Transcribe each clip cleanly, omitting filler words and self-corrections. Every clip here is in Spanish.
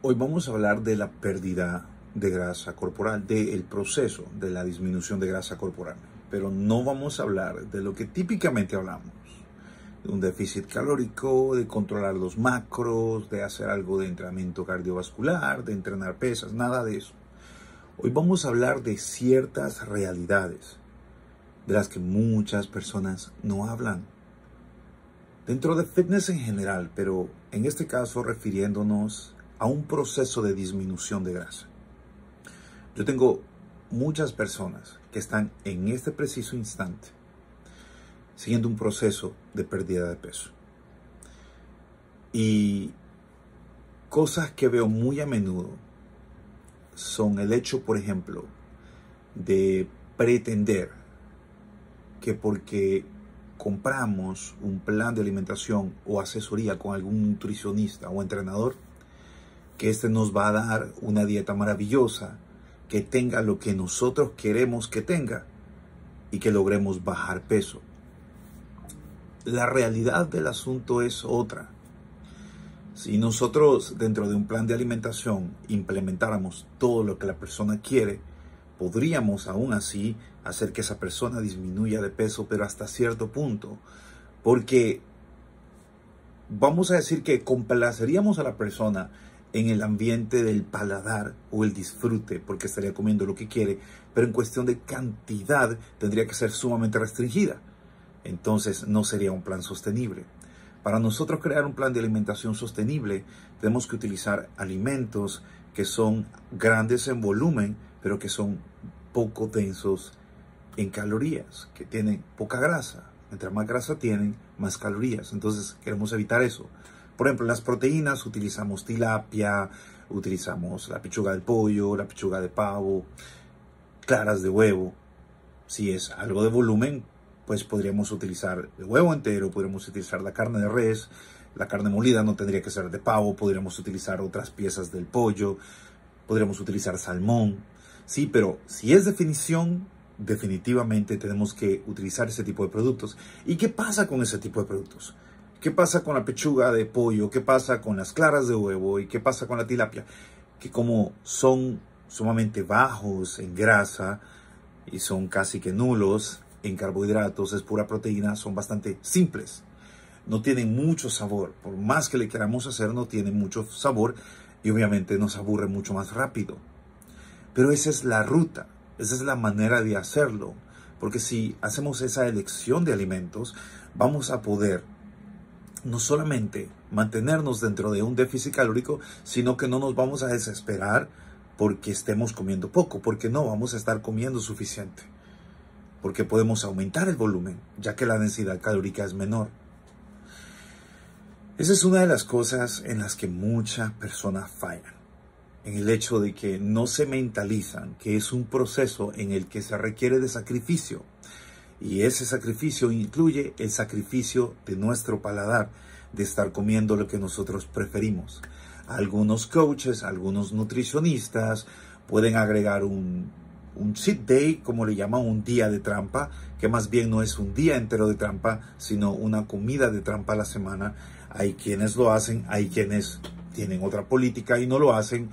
Hoy vamos a hablar de la pérdida de grasa corporal, del proceso de la disminución de grasa corporal. Pero no vamos a hablar de lo que típicamente hablamos, de un déficit calórico, de controlar los macros, de hacer algo de entrenamiento cardiovascular, de entrenar pesas, nada de eso. Hoy vamos a hablar de ciertas realidades de las que muchas personas no hablan. Dentro de fitness en general, pero en este caso refiriéndonos a un proceso de disminución de grasa. Yo tengo muchas personas que están en este preciso instante siguiendo un proceso de pérdida de peso. Y cosas que veo muy a menudo son el hecho, por ejemplo, de pretender que porque compramos un plan de alimentación o asesoría con algún nutricionista o entrenador, que este nos va a dar una dieta maravillosa, que tenga lo que nosotros queremos que tenga y que logremos bajar peso. La realidad del asunto es otra. Si nosotros dentro de un plan de alimentación implementáramos todo lo que la persona quiere, podríamos aún así hacer que esa persona disminuya de peso, pero hasta cierto punto. Porque vamos a decir que complaceríamos a la persona en el ambiente del paladar o el disfrute, porque estaría comiendo lo que quiere, pero en cuestión de cantidad tendría que ser sumamente restringida. Entonces no sería un plan sostenible. Para nosotros crear un plan de alimentación sostenible, tenemos que utilizar alimentos que son grandes en volumen, pero que son poco densos en calorías, que tienen poca grasa. Mientras más grasa tienen, más calorías. Entonces queremos evitar eso. Por ejemplo, en las proteínas utilizamos tilapia, utilizamos la pechuga del pollo, la pechuga de pavo, claras de huevo. Si es algo de volumen, pues podríamos utilizar el huevo entero, podríamos utilizar la carne de res, la carne molida no tendría que ser de pavo, podríamos utilizar otras piezas del pollo, podríamos utilizar salmón. Sí, pero si es definición, definitivamente tenemos que utilizar ese tipo de productos. ¿Y qué pasa con ese tipo de productos? ¿Qué pasa con la pechuga de pollo? ¿Qué pasa con las claras de huevo? ¿Y qué pasa con la tilapia? Que como son sumamente bajos en grasa y son casi que nulos en carbohidratos, es pura proteína, son bastante simples. No tienen mucho sabor. Por más que le queramos hacer, no tienen mucho sabor y obviamente nos aburre mucho más rápido. Pero esa es la ruta, esa es la manera de hacerlo. Porque si hacemos esa elección de alimentos, vamos a poder no solamente mantenernos dentro de un déficit calórico, sino que no nos vamos a desesperar porque estemos comiendo poco, porque no vamos a estar comiendo suficiente, porque podemos aumentar el volumen, ya que la densidad calórica es menor. Esa es una de las cosas en las que muchas personas fallan, en el hecho de que no se mentalizan que es un proceso en el que se requiere de sacrificio. Y ese sacrificio incluye el sacrificio de nuestro paladar, de estar comiendo lo que nosotros preferimos. Algunos coaches, algunos nutricionistas pueden agregar un cheat day, como le llaman, un día de trampa, que más bien no es un día entero de trampa, sino una comida de trampa a la semana. Hay quienes lo hacen, hay quienes tienen otra política y no lo hacen.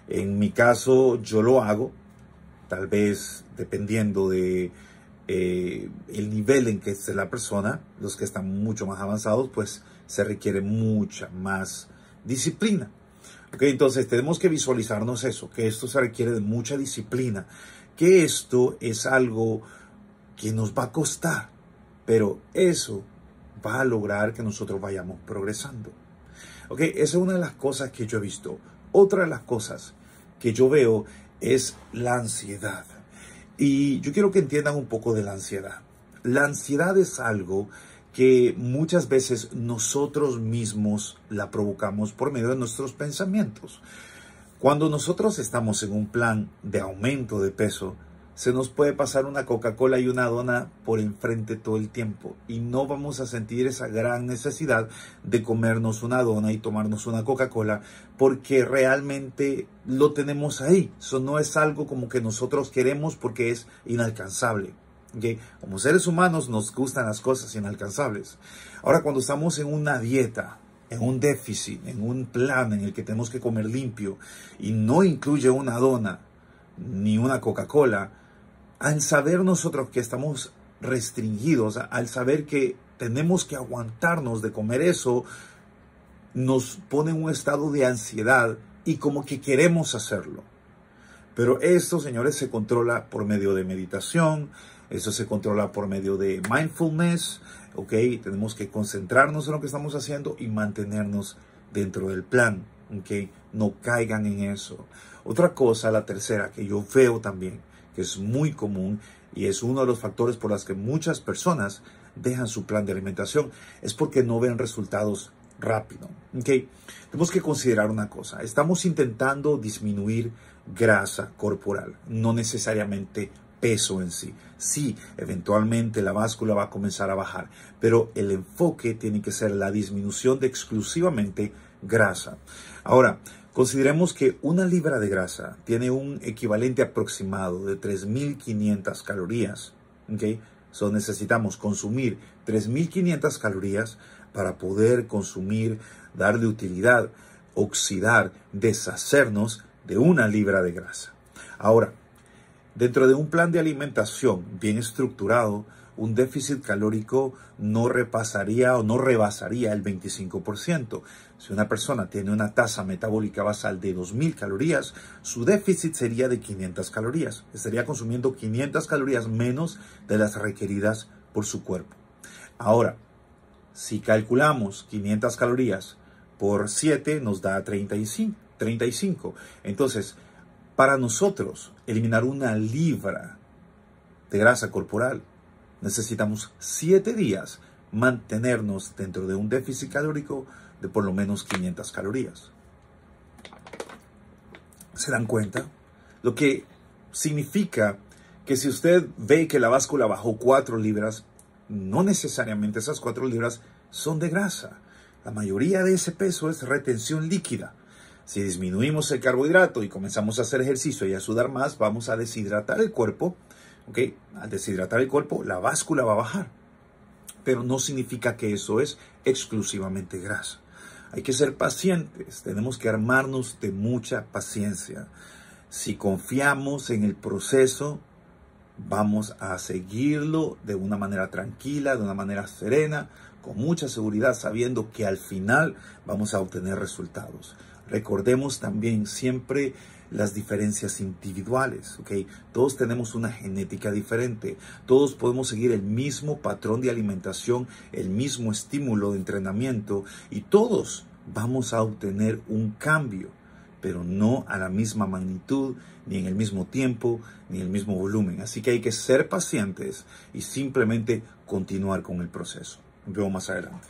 En mi caso, yo lo hago, tal vez dependiendo de el nivel en que esté la persona. Los que están mucho más avanzados, pues se requiere mucha más disciplina. ¿Okay? Entonces tenemos que visualizarnos eso, que esto se requiere de mucha disciplina, que esto es algo que nos va a costar, pero eso va a lograr que nosotros vayamos progresando. ¿Okay? Esa es una de las cosas que yo he visto. Otra de las cosas que yo veo es la ansiedad. Y yo quiero que entiendan un poco de la ansiedad. La ansiedad es algo que muchas veces nosotros mismos la provocamos por medio de nuestros pensamientos. Cuando nosotros estamos en un plan de aumento de peso, se nos puede pasar una Coca-Cola y una dona por enfrente todo el tiempo y no vamos a sentir esa gran necesidad de comernos una dona y tomarnos una Coca-Cola porque realmente lo tenemos ahí. Eso no es algo como que nosotros queremos porque es inalcanzable. ¿Okay? Como seres humanos nos gustan las cosas inalcanzables. Ahora, cuando estamos en una dieta en un déficit, en un plan en el que tenemos que comer limpio y no incluye una dona ni una Coca-Cola, al saber nosotros que estamos restringidos, al saber que tenemos que aguantarnos de comer eso, nos pone en un estado de ansiedad y como que queremos hacerlo. Pero esto, señores, se controla por medio de meditación, eso se controla por medio de mindfulness, ¿ok? Tenemos que concentrarnos en lo que estamos haciendo y mantenernos dentro del plan, ¿ok? No caigan en eso. Otra cosa, la tercera, que yo veo también, que es muy común y es uno de los factores por los que muchas personas dejan su plan de alimentación, es porque no ven resultados rápido, ¿ok? Tenemos que considerar una cosa, estamos intentando disminuir grasa corporal, no necesariamente peso en sí. Sí, eventualmente la báscula va a comenzar a bajar, pero el enfoque tiene que ser la disminución de exclusivamente grasa. Ahora, consideremos que una libra de grasa tiene un equivalente aproximado de 3.500 calorías, ¿ok? So, necesitamos consumir 3.500 calorías para poder consumir, darle utilidad, oxidar, deshacernos de una libra de grasa. Ahora, dentro de un plan de alimentación bien estructurado, un déficit calórico no repasaría o no rebasaría el 25%. Si una persona tiene una tasa metabólica basal de 2.000 calorías, su déficit sería de 500 calorías. Estaría consumiendo 500 calorías menos de las requeridas por su cuerpo. Ahora, si calculamos 500 calorías por 7, nos da 35. Entonces, para nosotros eliminar una libra de grasa corporal, necesitamos 7 días mantenernos dentro de un déficit calórico de por lo menos 500 calorías. ¿Se dan cuenta? Lo que significa que si usted ve que la báscula bajó 4 libras, no necesariamente esas 4 libras son de grasa. La mayoría de ese peso es retención líquida. Si disminuimos el carbohidrato y comenzamos a hacer ejercicio y a sudar más, vamos a deshidratar el cuerpo. ¿Ok? Al deshidratar el cuerpo, la báscula va a bajar. Pero no significa que eso es exclusivamente grasa. Hay que ser pacientes. Tenemos que armarnos de mucha paciencia. Si confiamos en el proceso, vamos a seguirlo de una manera tranquila, de una manera serena, con mucha seguridad, sabiendo que al final vamos a obtener resultados. Recordemos también siempre las diferencias individuales, ¿ok? Todos tenemos una genética diferente, todos podemos seguir el mismo patrón de alimentación, el mismo estímulo de entrenamiento y todos vamos a obtener un cambio, pero no a la misma magnitud, ni en el mismo tiempo, ni en el mismo volumen. Así que hay que ser pacientes y simplemente continuar con el proceso. Nos vemos más adelante.